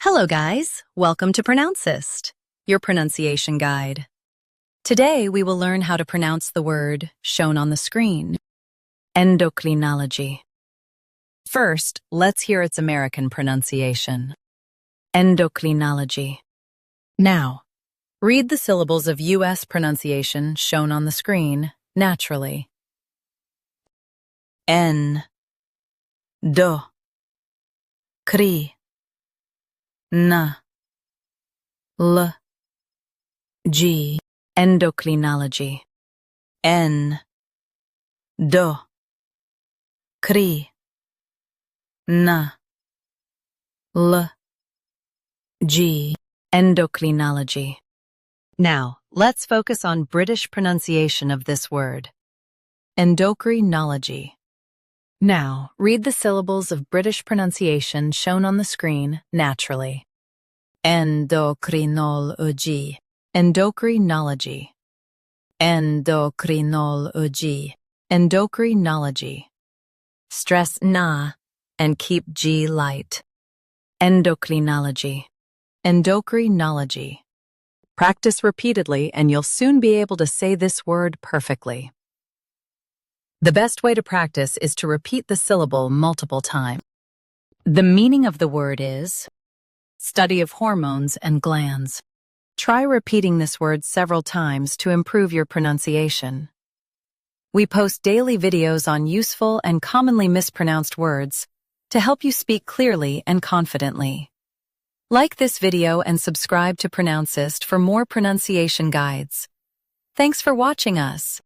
Hello guys, welcome to Pronouncist, your pronunciation guide. Today we will learn how to pronounce the word shown on the screen, endocrinology. First, let's hear its American pronunciation, endocrinology. Now, read the syllables of U.S. pronunciation shown on the screen naturally. En, do, cri. Na, l, g, endocrinology. En, do, cri, na, l, g, endocrinology. Now, let's focus on British pronunciation of this word, endocrinology. Now, read the syllables of British pronunciation shown on the screen naturally. Endocrinology, endocrinology, endocrinology, endocrinology. Stress na and keep G light. Endocrinology, endocrinology. Practice repeatedly and you'll soon be able to say this word perfectly. The best way to practice is to repeat the syllable multiple times. The meaning of the word is study of hormones and glands. Try repeating this word several times to improve your pronunciation. We post daily videos on useful and commonly mispronounced words to help you speak clearly and confidently. Like this video and subscribe to Pronouncist for more pronunciation guides. Thanks for watching us.